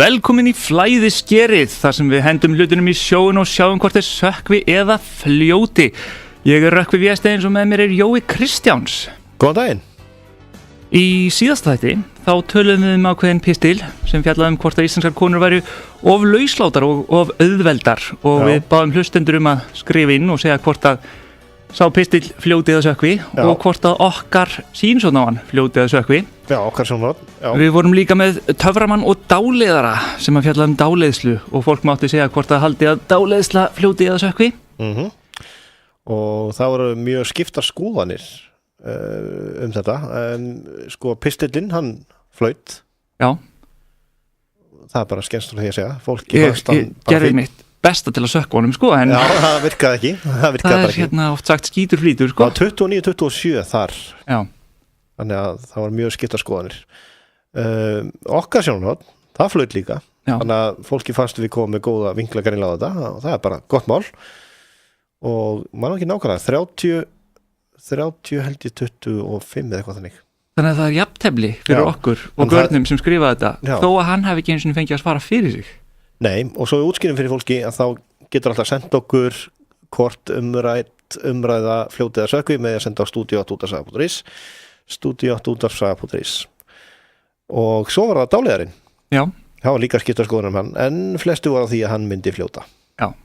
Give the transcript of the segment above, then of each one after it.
Velkomin í flæðiskerið, þar sem við hendum hlutunum í sjóin og sjáum hvort þeir sökkvi eða fljóti. Ég er Rökkvi Vésteins og með mér er Jói Kristjáns. Góðan daginn. Í síðasta þætti þá töluðum við ákveðin pistil sem fjallaði hvort að íslenskar konur væru of lauslátar og of auðveldar og við báðum hlustendur að skrifa inn og segja hvort að sá pistil fljóti eða sökkvi og hvort að okkar sín svona á hann fljóti eða sökkvi. Já, okkar svona. Já. Við vorum líka með töframann og dáleiðara sem að fjalla dáleiðslu og fólk mátti segja hvort að haldi að dáleiðsla fljóti eða sökkvi. Og það voru mjög skiptar skoðanir þetta. Sko pistillinn, hann flaut. Já. Það bara skemmst frá því að segja. Fólki ég gerði mitt besta til að sökkva honum sko en já, það virkaði ekki. Það er hérna oft sagt skítur flýtur sko. Það var 29-27 þar. Já. Þannig að það var mjög skiptar skoðanir. Okkar sjónarhorn, það flaut líka. Já. Þannig að fólki fannst við komum með góða vinklagarinn á þetta og það er bara gott mál. Og maður ekki nákvæmlega 30 held ég 25 eða eitthvað þannig. Þannig að það er jafntefli fyrir okkur og görnum sem skrifa þetta þó að hann hafi ekki eins og fengið að svara fyrir sig. Nei, og svo við útskýrum fyrir fólki að þá getur alltaf sendt okkur hvort umræða fljótið að sökkvi með að senda á studio@útvarpssaga.is studio@útvarpssaga.is og svo var það dáleiðarinn. Já. Það var líka skipta skoðunum hann en flestu var á því að hann myndi fljóta. Já.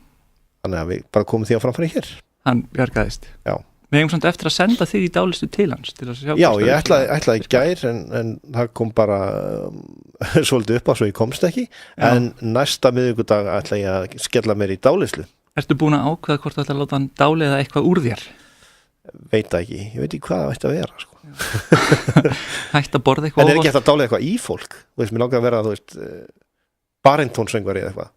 Þannig að við bara komum því á framfæri hér. Hann bjargaðist. Já. Við hefum samt eftir að senda þig í dálistu til hans til að sjá. Já, ég ætlaði í gær en það kom bara svolítið upp á svo ég komst ekki. Já. En næsta miðvikudag ætla ég að skella mér í dálislu. Ertu búin að ákveða hvort þú ætla að láta hann dáleiða eitthvað úr þér? Veit ekki, ég veit ekki hvað það ætti að vera sko. Hætt að borða eitthvað. En ekki hægt að dáleiða eitthvað í fólk? Þú veist, mér langar að vera, þú veist, barítónsöngvari eða eitthvað.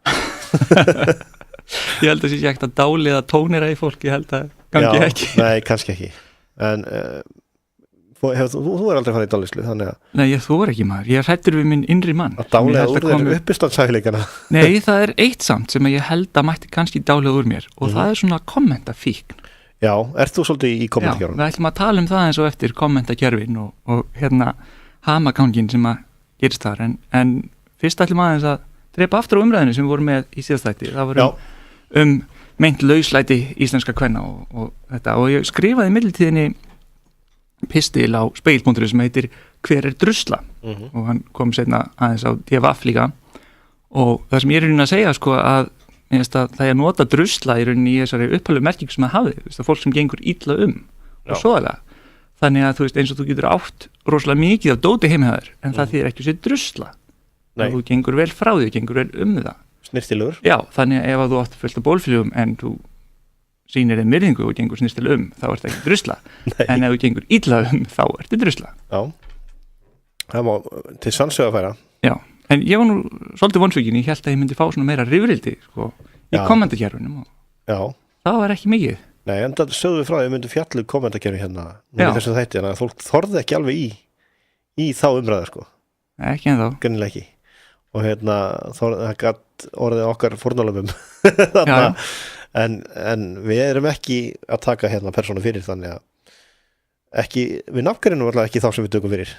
Ég held að það sé ekki að dáleiða tónera í fólk, ég held að gangi ekki. Nei, kannski ekki. En þú er aldrei farið í dálislu, þannig að... Nei, þú er ekki maður. Ég er hrættur við minn innri mann. Að dáleiða úr þér uppistandshæfileikana. Nei, það er eitt samt sem ég held að mætti kannski dáleiða úr mér og það er svona kommentafíkn. Já, ert þú svolítið í kommentakjörfum? Já, við ætlum að tala það eins og eftir kommentakjörfin og hérna hamagangin sem að gerist þar en fyrst ætlum aðeins að drepa aftur á umræðinu sem við vorum með í síðastætti. Það voru meint lauslæti íslenska kvenna og þetta og ég skrifaði í millitíðinni pistil á speil.ru sem heitir Hver er drusla? Og hann kom seinna aðeins á DFF líka og það sem ég er í rauninni að segja sko að það er að nota drusla í rauninni í þessari upphælu merkingu sem það hafði, það fólk sem gengur illa og svoðalega. Þannig að þú veist eins og þú getur átt rosalega mikið af dóti heimhæður en það þýðir ekki að sé drusla. Þú gengur vel frá því, gengur vel það. Snirtilegur. Já, þannig að ef að þú átt fullt af bólflugum en þú sýnir þeim myrðingu og gengur snirtilega þá er það ekki drusla. En ef þú gengur illa þá er þetta drusla. Já, það má til sannsögu að færa. Já, en ég var nú svolítið vonsvikinn, ég held að ég myndi fá svona meira rifrildi sko, í kommentarkerfunum og það var ekki mikið. Nei, en það sögðu við frá að við myndum fjallu kommentarkerfi hérna þess að þetta, að fólk þorði ekki alveg í þá umræða sko. Ekki en þá. Greinilega ekki. Og hérna það gat orðið okkar fórnarlöfum en við erum ekki að taka hérna persónu fyrir þannig að ekki, við nafngarinn var ekki þá sem við tökum fyrir.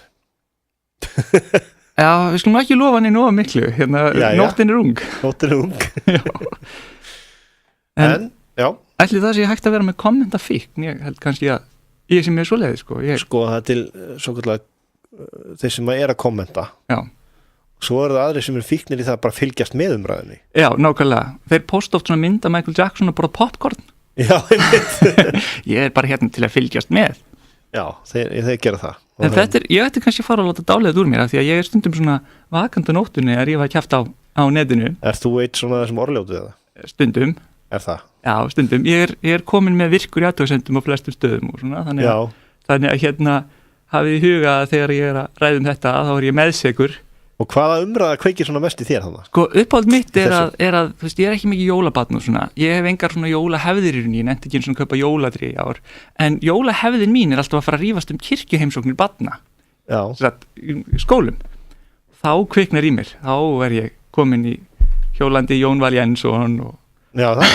Já, við skulum ekki lofa henni nóga miklu hérna, nóttin er ung. Nóttin er ung. En ætli það sé hægt að vera með kommentafíkn, ég held kannski að ég sem er svoleiði sko. Sko það til svokallega þeir sem er að kommenta. Já. Svo það aðri sem fíknir í það bara fylgjast með umræðinni. Já, nákvæmlega. Þeir posta oft svona mynd af Michael Jackson og borða popcorn. Já, einmitt. Ég er bara hérna til að fylgjast með. Já, þeir gera það. En ég ætti kannski að fara að láta dáleiða úr mér af því að ég er stundum svona vakandi á nóttunni að ég var kjaft á netinu. Þú eitt svona þessum orðljótu eða? Stundum. Er það? Já, stundum. Ég er komin með virkur í athugasemdum á flestum stöðum og svona. Þannig að hérna hafið í huga að þegar ég er að ræða þetta þá er ég meðsekur. Og hvaða umræða kveikir svona mest í þér þannig? Sko uppáhald mitt er að þú veist, ég er ekki mikið jólabarn og svona, ég hef engar svona jólahefðir í rauninni, ég nennti ekki eins og að kaupa jólatrí í ár, en jólahefðin mín er alltaf að fara að rífast kirkjuheimsóknir barna. Já. Í skólum. Þá kviknar í mér, þá er ég komin í hjólandi Jón Val Jensson og... Já, það?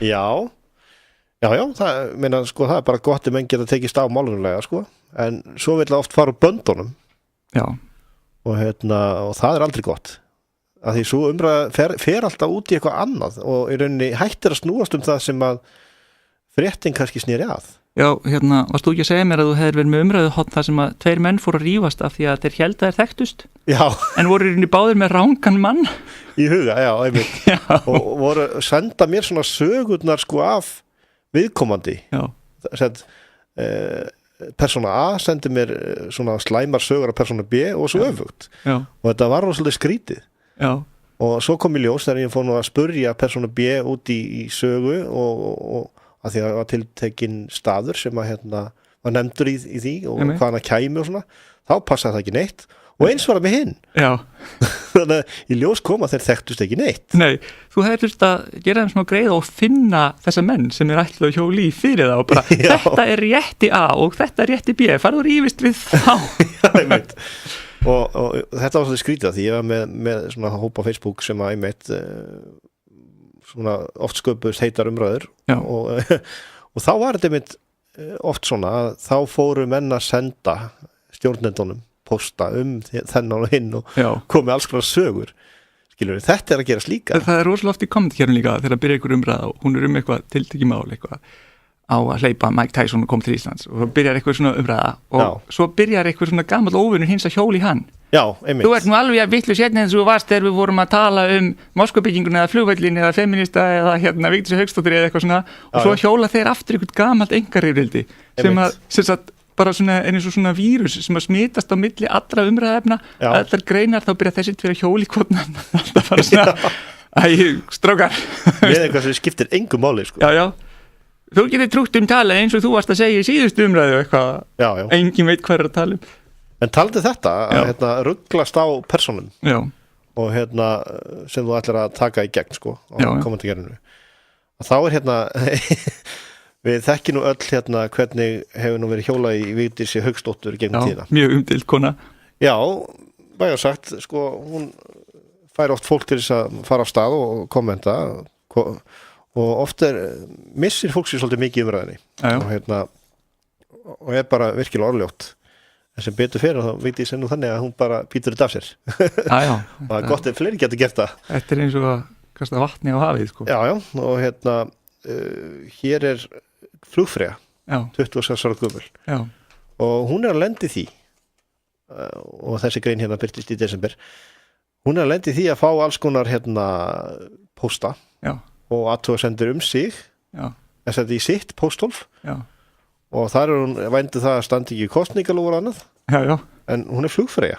Já. Já, það er bara gott menn geta tekist á málunarlega, sko, en svo vil það oft fara úr böndunum. Já. og það aldrei gott að því svo umræða fer alltaf út í eitthvað annað og í rauninni hættir að snúast það sem að fréttin kannski snýri að. Já, varst þú ekki að segja mér að þú hefðir verið með umræðuhorn þar sem að 2 menn fóru að rífast af því að þeir héldu að þeir þekktust? Já. En voru í báðir með rangan mann? Í huga, já, einmitt. Já. Og voru að senda mér svona sögurnar sko af viðkomandi. Já. Sett, persóna A sendi mér svona slæmar sögur af persóna B og svo öfugt. Já. Og þetta var svolítið skrítið. Já. Og svo kom í ljós þegar ég fór nú að spurja persóna B út í sögu og að því að það var tiltekinn staður sem að var nefndur í því og hvað hann kæmi og svona, þá passaði það ekki neitt og eins var það með hinn. Já. Þannig að í ljós kom að þeir þekktust ekki neitt. Nei, þú hefði þurft að gera þeim smá greið og finna þessa menn sem ætlaðu hjóli í fyrir það og bara þetta er rétti A og þetta er rétti B, farðu rífist við þá. Já, ég veit. Og þetta var svolítið skrítið því ég var með svona hópa Facebook sem að einmitt svona oft sköpuðust heitar umræður og þá var þetta mitt oft svona að þá fóru menn að senda stjórnendunum posta þennan og hinn og komi alls konar sögur skilur, þetta að gerast líka. Það er rosalega oft í kommentarkerfum líka þegar byrja einhver umræða og hún er eitthvað tiltekið mál eitthvað á að hleypa Mike Tyson og kom til Íslands og svo byrjar eitthvað svona umræða og svo byrjar eitthvað svona gamall óvinnur hins að hjóli hann. Já, einmitt. Þú ert nú alveg að vitlu sérna eins og þú varst þegar við vorum að tala Moskvabygginguna eða flugvöllin eða feminista eða Vigdísi Hauksdóttir eða eitthvað svona og svo hjóla þeir aftur eitthvað gamalt engarrifrildi sem sagt bara svona eins og svona vírus sem að smitast á milli allra umræðaefna allar greinar þá byrja þessi tveir hjóli kvotna alltaf bara svona strákar með eitthvað sem skiptir engu máli sko. Já, þú getur trútt tala eins og þú varst að segja í síðustu umræðu eitthvað engin veit hvað er að tala En taldi þetta að rugglast á persónum og sem þú ætlar að taka í gegn sko á kommentarkerfinu. Þá við þekki nú öll hvernig hefur nú verið hjóla í Vigdísi Hauksdóttur gegnum tíðina. Mjög umdeild kona. Já, bæjar sagt sko hún fær oft fólk til þess að fara á stað og kommenta og oft missir fólk sér svolítið mikið umræðinni og bara virkilega orðljótt. Sem betur fyrir þá veit ég sem nú þannig að hún bara pítur þetta af sér og það er gott ef fleiri getur gert það. Þetta er eins og að kasta vatni á hafið sko. Já, og hér er flugfreyja 26 ára gömul og hún er að lendi því og þessi grein birtist í desember hún er að lendi því að fá alls konar pósta og athugasemdir sig þess að í sitt póstólf og þar hún vændi það að standi ekki kosningalófur annað en hún er flugfreyja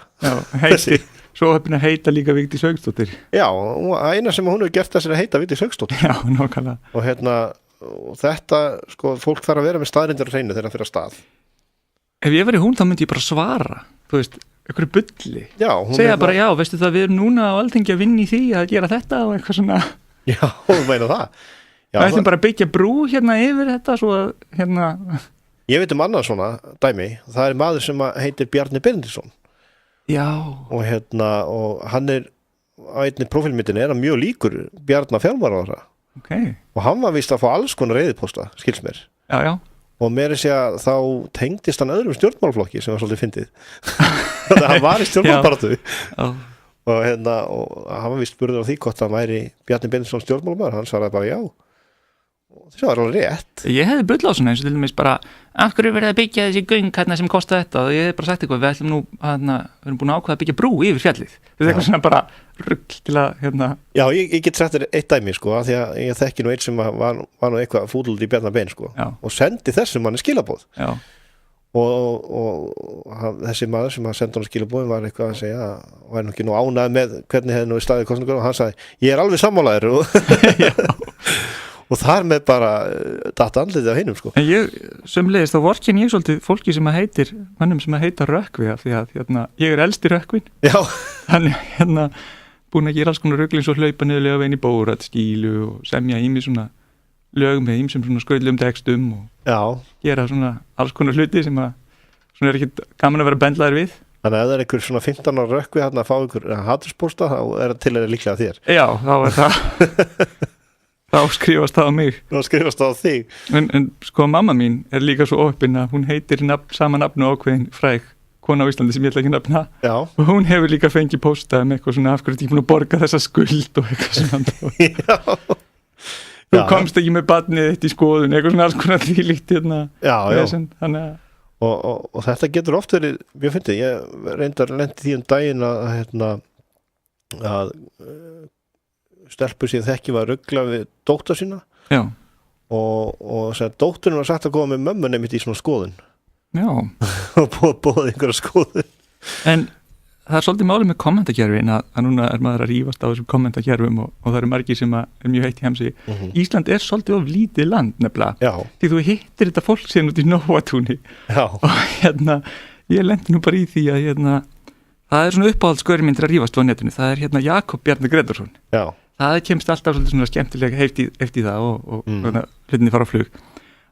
svo hefði að heita líka Vigdís Hauksdóttir eina sem hún hefur gert þess að heita Vigdís Hauksdóttir og þetta sko, fólk þarf að vera með staðrindir á hreinu þegar það fyrir að stað Ef ég verið hún þá myndi ég bara svara þú veist, einhverju bulli segja bara veistu það við erum núna á Alþingi að vinna í því að gera þetta og eitthvað svona hún meina það við ætlum bara að byggja brú yfir þetta svo að Ég veit annað svona dæmi, það er maður sem heitir Bjarni Benediktsson. Já. Og og hann á einni prófílmyndinni hann mjög líkur Bjarna fjármálaráðherra. Okay. Og hann var víst að fá alls konar reiðipósta, skils mér. Já. Og meira segja þá tengdist hann öðrum stjórnmálaflokki sem var svolítið fyndið. Þannig að hann var í stjórnmálbaráttu. Og hann var víst spurður á því hvort hann væri Bjarni Benediktsson stjórnmálamaður, hann svaraði bara já. Það var alveg rétt. Ég hefði bull á svona eins og til dæmis bara af hverju verið að byggja þessi göng sem kosta þetta og ég hef bara sagt eitthvað við ætlum nú við erum búin að ákveða að byggja brú yfir fjallið þetta er eitthvað svona bara rugl til að Já, ég get sagt þér eitt dæmi sko af því að ég þekki nú eitt sem var nú eitthvað fúdult í Bjarna Ben sko og sendi þessum manni skilaboð og þessi maður sem sendi hann skilaboðin var eitthvað að segja og var nú ekki nú ánægð með hvernig hefði nú staðið kosningur og hann sagði ég er alveg sammálaður og þar með bara datta andlitið á hinum sko. En ég sömulegist þá vorkenn ég svolítið fólki sem heitir mannum sem heita Rökkvi af því að ég er elsti Rökkvin. Já. Þannig búin að gera alls konar rugl eins og hlaupa niður lögveginn í Bórat skílu og semja ími svona lög með ímsum svona skrauðlum textum og gera svona alls konar hluti sem að svona er ekki gaman að vera bendlaður við. Þannig að ef það er einhver svona 15 ára Rökkvi að fá einhver haturspósta þá er það til að líklega þér. Já, þá er það Þá skrifast það á mig. Þá skrifast það á þig. En sko mamma mín er líka svo opin að hún heitir sama nafnu ákveðin fræg kona á Íslandi sem ég ætla ekki nefna Já. og hún hefur líka fengið postað með eitthvað svona af hverju tíma að borga þessa skuld og eitthvað svona þú komst ekki með barnið þitt í skoðun eitthvað svona alls konar þvílíkt hérna þannig að og þetta getur oft verið, ég fyndi ég reyndar lendi því daginn að stelpur sér þekki var að rugla við dóttur sína Já. og dótturinn var sagt að koma með mömmunni mitt í svona skoðun og bóði einhverja skoðun en það er svolítið málið með kommentakerfin að núna er maður að rífast á þessum kommentakerfum og það eru margir sem er mjög heitt í heimsi Ísland er svolítið of lítið land nefnilega því þú hittir þetta fólk sem út í Nóatúni og ég lendi nú bara í því að það er svona uppáhaldsgöri minn til að rífast á netinu, það er Jakob Bjarni Gretarsson það kemst alltaf svolítið svona skemmtilega eftir það og hlutinni fara á flug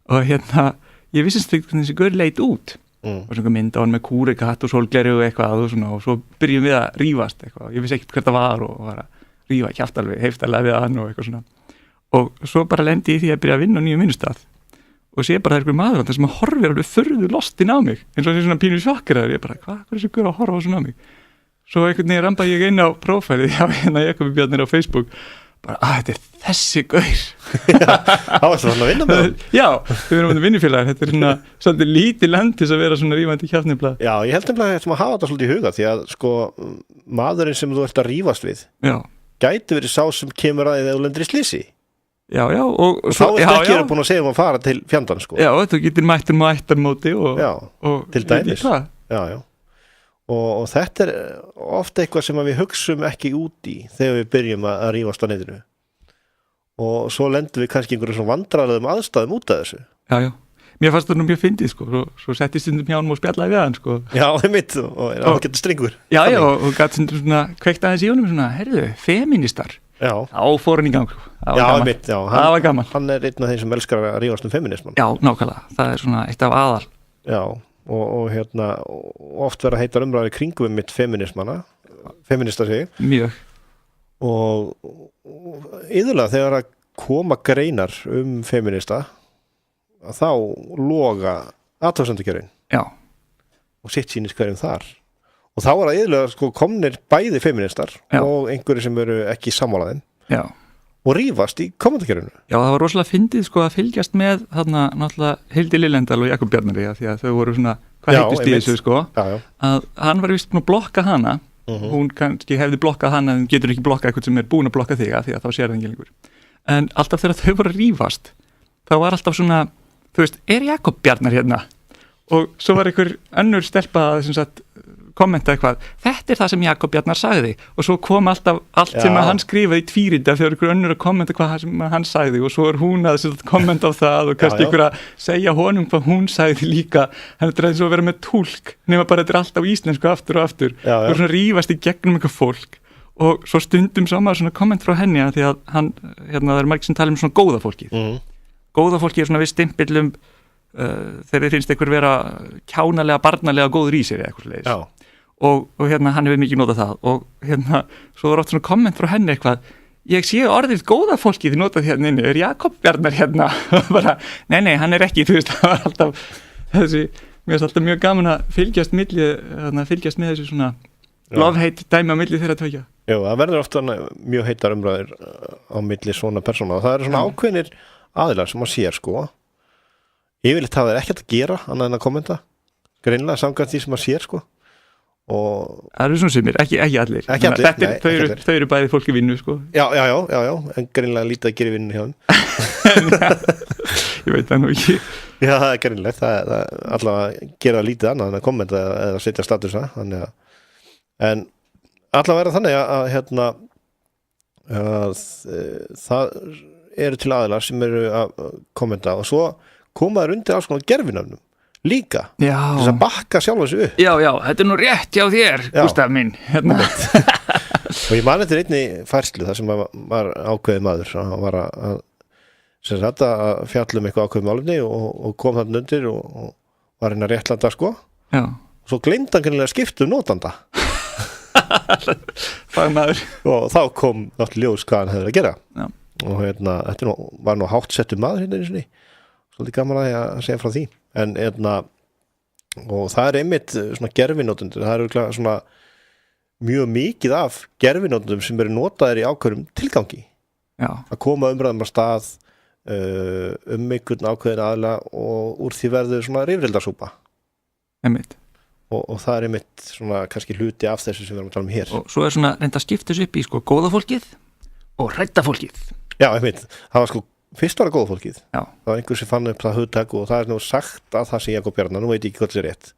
og ég vissist ekki hvernig þessi göri leit út og svona mynda á hann með kúrikatt og sólgleri og eitthvað og svona og svo byrjum við að rífast eitthvað, ég vissi ekkert hvert það var og var að rífa kjaftalveg, heiftalega við hann og eitthvað svona og svo bara lendi ég því að byrja að vinna á nýjum vinnustað og sé bara það er einhver maður sem horfir alveg furðu lostinn á mig eins og þessi svona pínu sjokkeraður, ég bara hvað er þessi gaur að horfa svona á mig svo einhvern veginn ramba ég inn á prófælið Jakob Bjarni á Facebook bara þetta er þessi gaur það var svona að vinna með hann já, við erum vinnufélagar þetta er svona svolítið lítið land til að vera svona rífandi kjafnibla já, ég held nefnilega að hafa þetta svolítið í huga því að sko maðurinn sem þú ert að rífast við gæti verið sá sem kemur að þið eða lendir í slísi já, og þá er ekki að búin að segja að fara til fjandan sko já, þú getur mættur með ættarmóti og til dæmis já og þetta er ofta eitthvað sem við hugsum ekki út í þegar við byrjum að rífast á netinu og svo lendum við kannski einhverjum svona vandræðum aðstæðum út af þessu já, mér fannst það nú mjög fyndið sko svo setti stundum hjá hann og spjallaði við hann sko já, einmitt, og hann getur strengur já, og gæti stundum svona kveikt aðeins í honum svona, heyrðu, feministar þá fór hann í gang það var gaman hann er einn af þeim sem elskar að rífast feminisman já, nákvæmlega, það er svona eitt af aðal já og oft vera heitar umræði kringum mitt feminista sig mjög og yðurlega þegar að koma greinar feminista þá loga athugasemdakerfin og sitt sýnis hverjum þar og þá það yðurlega sko komnir bæði feministar og einhverju sem eru ekki sammálaðin og rífast í kommentarkerfinu. Já, það var rosalega fyndið sko að fylgjast með þarna náttúrulega Hildi Lillendal og Jakob Bjarnari því að þau voru svona, hvað heittist í þessu sko að hann var vist búin að blokka hana hún kannski hefði blokkað hana en getur ekki blokkað eitthvað sem er búin að blokka þig því að þá sér það ekki lengur. En alltaf þegar þau voru að rífast þá var alltaf svona, þú veist, er Jakob Bjarnar hérna? Og svo var einhver önnur stelpa sem sagt kommenta eitthvað, þetta er það sem Jakob Bjarnar sagði og svo kom allt sem að hann skrifaði í tvírita þegar einhver önnur að kommenta hvað sem hann sagði og svo er hún að kommenta á það og kannski einhver að segja honum hvað hún sagði líka, hann er eins og að vera með túlk nema bara þetta er alltaf íslensku aftur og aftur og svona rífast í gegnum eitthvað fólk og svo stundum saman svona komment frá henni að því að hann, það er margir sem tala svona góða fólkið góða fólkið er svona við stimpillum þegar þið finnst einhver vera kjánalega, barnalega góður í sér eða eitthvað leiðis og hann hefur mikið notað það og svo er oft svona komment frá henni eitthvað ég sé orðið góða fólkið þið notað hérna inni, er Jakob Bjarnar hérna bara, nei, hann er ekki, þú veist það var alltaf þessi, mér finnst alltaf mjög gaman að fylgjast með þessu svona love-hate dæmi á milli þeirra tvekja. Jú, það verður ofta mjög heitar umræður á milli svona persóna og það eru svona ákveðnir aðilar sem maður sér sko yfirleitt það er ekkert að gera annað en að kommenta greinilega samkvæmt því sem maður sér sko og það eru svona sumir, ekki allir þau eru bæði fólki vinnu sko já, en greinilega lítið að gera vinnu hjá þeim ég veit það nú ekki já, það er greinilegt, það allavega gera lítið annað en að kommenta eða setja statusa en allavega er þannig að það eru til aðilar sem eru að kommenta og svo koma þær undir alls konar gerfinöfnum líka, þess að bakka sjálf þessu upp já, þetta er nú rétt hjá þér Gústaf minn og ég man eftir einni færslu þar sem var ákveðið maður hann var að fjalla eitthvað ákveðið málefni og kom þarna undir og var hérna réttlanda sko og svo gleymdi hann kannilega skiptum notanda fagmaður og þá kom náttúrulega ljós hvað hann hefði að gera og þetta var nú hátt settur maður hérna einu sinni svolítið gaman að segja frá því en og það einmitt svona gerfinótendur, það örugglega svona mjög mikið af gerfinótendum sem eru notaðir í ákveðum tilgangi að koma umræðum að stað einhvern ákveðin aðila og úr því verður svona rifrildarsúpa einmitt og það einmitt svona kannski hluti af þessu sem við erum að tala hér og svo svona reynda að skipta þessu upp í sko góða fólkið og hrædda fólkið einmitt, það var sko fyrst var það góða fólkið það var einhver sem fann upp það hugtak og það nú sagt að það sé Jakob Bjarnar, nú veit ég ekki hvað það er rétt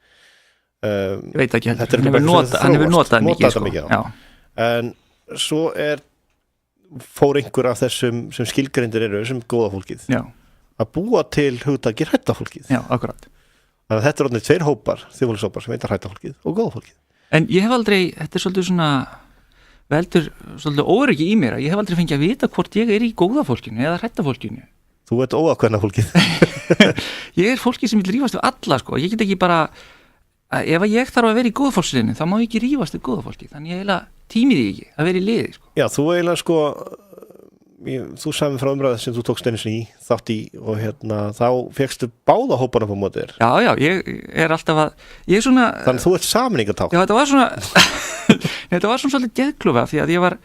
ég veit ekki heldur, hann hefur notað mikið sko. En svo fór einhver af þessum sem skilgreindir eru sem góða fólkið að búa til hugtakir hrædda fólkið akkurat þannig að þetta orðnir 2 hópar, þjóðfélagshópar sem heitar hrædda fólkið og góða fólkið en ég hef aldrei, þetta svolítið svona veldur svolítið óryggi í mér ég hef aldrei fengið að vita hvort ég í góða fólkinu eða hrædda fólkinu Þú ert óákveðna fólkið Ég fólkið sem vil rífast við alla sko. Ég get ekki bara ef ég þarf að vera í góða fólksliðinu þá má ég ekki rífast við góða fólkið þannig ég eiginlega tímið ekki að vera í liði sko. Já, þú eiginlega sko þú sagði frá umræðu sem þú tókst einu sinni þátt í og þá fékkstu báða hópana på móti þér. Já, ég er alltaf að ég er svona Þannig þú ert sameiningatákn. Já, þetta var svona þetta var svona svolítið geðklufa því að ég var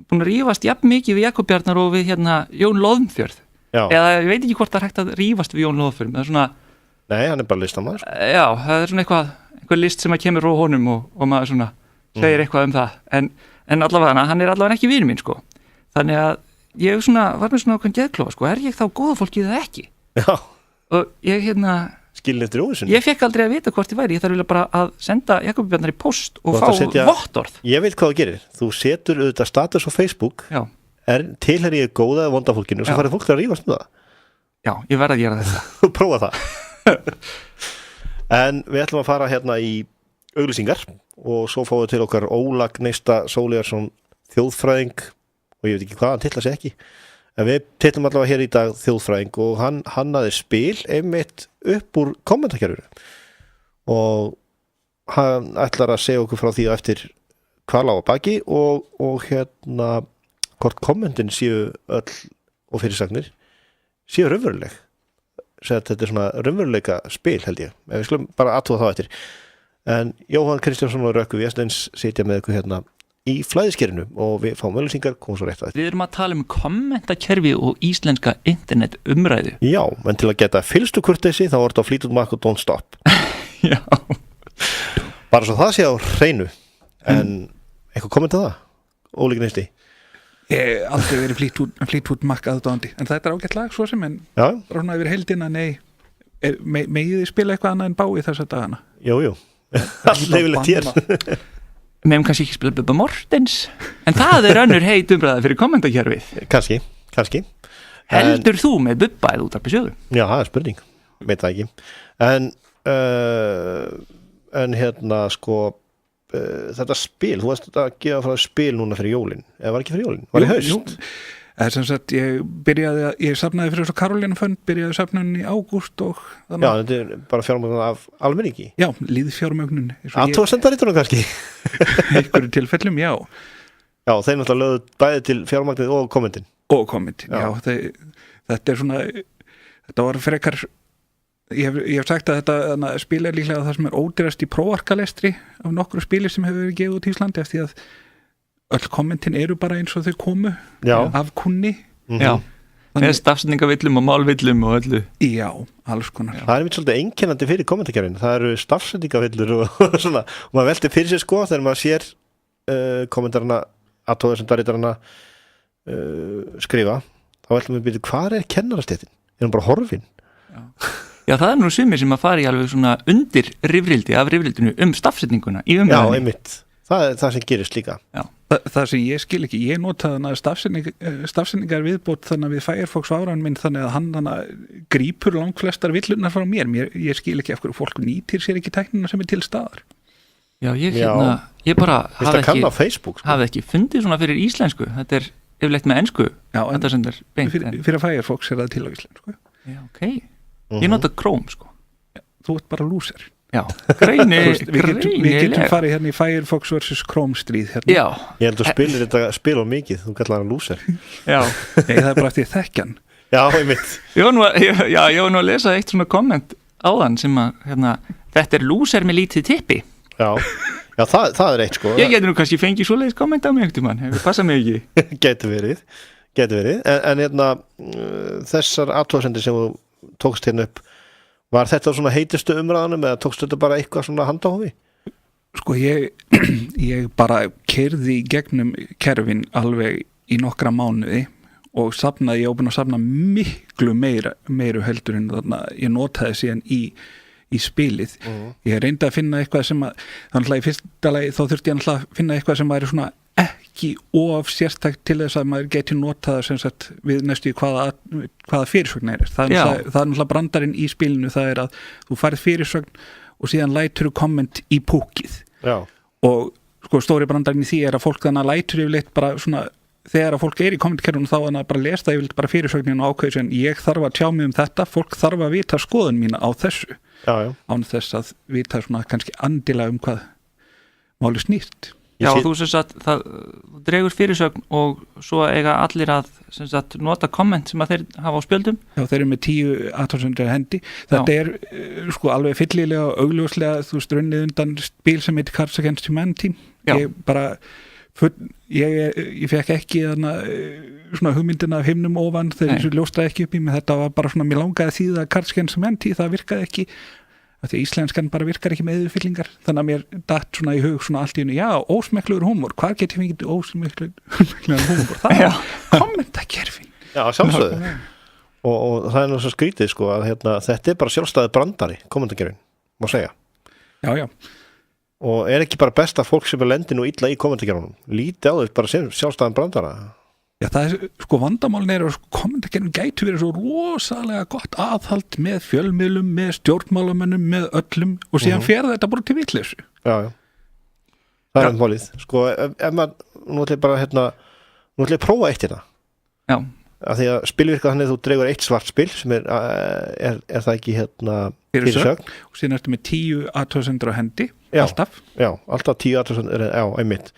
búin að rífast jafn mikið við Jakob Bjarnar og við Jón Loðnfjörð eða ég veit ekki hvort það er hægt að rífast við Jón Loðnfjörð það er svona Nei, hann er bara listamaður. Já, það er svona eitthvað list sem að kemur frá honum og maður svona segir eitthvað um það en allavega hann er allavega ekki vinur mín sko. Þannig að ég svona, var með svona okkur geðklofa sko. Er ég þá góða fólkið eða ekki? Já. Og ég skilin eftir óvissunni. Ég fekk aldrei að vita hvort ég væri. Ég þarf bara að senda Jakob Bjarnar í post og fá vottorð. Ég veit hvað þú gerir. Þú setur auðvitað status á Facebook. Já. Tilheyri ég góða eða vonda fólkinu og svo farið fólk að rífast með það. Já, ég verð að gera þetta. Prófa það. En við ætlum að fara í auglýsingar og svo fáum við til okkar Óla Gneista Sólíðarsson þjóðfræðing og ég veit ekki hvað hann titlar sig ekki en við titlum allavega hér í dag þjóðfræðing og hann hannaði spil einmitt upp úr kommentakerfinu og hann ætlar að segja okkur frá því eftir hvað lá að baki og hvort kommentin séu öll og fyrirsagnir séu raunveruleg þetta er svona raunveruleika spil held ég en við skulum bara aðtúa þá eftir en Jóhann Kristjánsson og Rökku Vésteins sitja með ykkur í flæðiskerinu og við fáum auglýsingar komum svo rétt að Við erum að tala um kommentakerfi og íslenska internet umræðu Já, en til að geta fylstu kurteisi þá orðið á Fleetwood Mac og Don't Stop Já Bara svo það sé á hreinu en eitthvað kommenta það? Óli Gneisti Ég hef aldrei verið Fleetwood Mac aðdáandi en þetta er ágætt lag svo sem en rána yfir heildina megið þið spila eitthvað annað en bái þessa dagana Jú allt leifilegt hér Við hefum kannski ekki spilað Bubba Mortens en það er önnur heit umræða fyrir kommentakerfið Kannski Heldur þú með Bubba eða útarpi sögu? Já, það er spurning, veit það ekki en sko þetta spil, þú varst að gefa frá spil núna fyrir jólin, eða var ekki fyrir jólin? Var í haust? Sem sagt, ég safnaði fyrir svo Karolínu Fund, byrjaði safnaðin í ágúst og þannig. Já, þetta er bara fjármögnun af almenningi? Já, líðfjármögnun. Athugasemdarittunum kannski? Einhverju tilfellum, já. Já, þeir náttúrulega lögðu bæði til fjármögnun og kommentin. Og kommentin, já. Þetta er svona, þetta var frekar Ég hef sagt að þetta spil er líklega það sem er ódýrast í prófarkalestri af nokkru spili sem hefur verið gefið út í Íslandi eftir að öll kommentin eru bara eins og þau komu af kunni Já, með stafsendingavillum og málvillum og öllu Já, alls konar Það er mitt svolítið einkennandi fyrir kommentakerfin það eru stafsendingavillur og svona og maður veltir fyrir sér sko þegar maður sér kommentarana athugasemdarittarana skrifa þá veltum við byrja hvað er kennarastéttin? Er hann bara horfin? Já, það er nú sumir sem að fara í alveg svona undir rifrildi af rifrildinu stafsetninguna í umræðinni. Já, einmitt. Það er það sem gerist líka. Já. Það sem ég skil ekki, ég notaði hana stafsetningar viðbót þannig að við Firefox áran minn þannig að hann grípur langflestar villunar frá mér. Ég skil ekki af hverju fólk nýtir sér ekki tæknina sem er til staðar. Já, ég bara hafði ekki fundið svona fyrir íslensku. Þetta er yfirleitt með ensku. Já, fyrir Firefox er það til á íslensku. Já, ok. Ég nota Chrome sko Þú ert bara lúser Já, greini Við getum farið hérna í Firefox vs. Chrome stríð hérna. Já Ég held að spilir þetta spil á mikið Þú kallar hann lúser Já Það er bara eftir þekkjan Já, ég mitt Ég var nú að lesa eitt svona komment áðan sem að þetta lúser með lítið tippi. Já, það eitt sko. Ég geti nú kannski fengið svoleiðis kommenta á mig einhvern mann, hefur passað mig ekki. Geti verið. En þessar athugasemdir sem þú tókst hérna upp, var þetta svona heitustu umræðanum eða tókst þetta bara eitthvað svona handahófi? Sko ég bara keyrði í gegnum kerfin alveg í nokkra mánuði og ég var búin að safna miklu meiru heldur en þarna ég notaði síðan í spilið. Ég reyndi að finna eitthvað sem þannig að í fyrsta lagi þá þurfti ég að finna eitthvað sem væri svona ekki of sérstakt til þess að maður geti notað sem sagt við næstu hvaða fyrirsögn er. Það er náttúrulega brandarinn í spilinu, það er að þú færð fyrirsögn og síðan lætur þú komment í púkið. Já. Og sko stóri brandarinn í því er að fólk þannig að lætur yfirleitt bara svona þegar að fólk í kommentkerfunum þá þannig að bara lesa yfirleitt bara fyrirsögnin og ákveðis en ég þarf að tjá mig um þetta, fólk þarf að vita skoðun mína á þessu. Já. Án þess að vita svona kannski andilega hvað máli snýst. Já, þú sem sagt, það dregur fyrirsögn og svo eiga allir að sem sagt, nota komment sem að þeir hafa á spjöldum. Já, þeir eru með 10 athugasemdir hendi. Þetta er sko alveg fyllilega og augljóslega, þú veist, runnið undan spil sem heitir Cards Against Humanity. Ég fekk ekki svona hugmyndina af himnum ofan þegar þessu ljóstraði ekki upp í mig. Þetta var bara svona, mér langaði því að Cards Against Humanity, það virkaði ekki því að íslenskan bara virkar ekki með yfirfyllingar, þannig að mér datt svona í hug svona allt í hennu, já, ósmekklugur húmor, hvað get ég fengið ósmekklugur húmor? Það er kommentakerfin. Já, sjálfsögðu. Og það er nú svo skrítið sko að þetta er bara sjálfstæði brandari, kommentakerfin, má segja. Já. Og er ekki bara best að fólk sem lendir nú illa í kommentakerfinum, líti á þess bara sem sjálfstæðan brandara? Já, það er sko vandamálin er að kommentakerfin gætu verið svo rosalega gott aðhald með fjölmiðlum, með stjórnmálamönnum, með öllum og síðan fer þetta bara til vitleysu. Já. Það er málið. Sko, ef maður, nú ætla ég bara nú ætla ég að prófa eitt hérna. Já. Af því að spilvirkað þannig þú dregur eitt svart spil sem er það ekki fyrirsögn. Og síðan ertu með 10 athugasemdir á hendi, alltaf. Já, alltaf 10 athugasemdir, einmitt.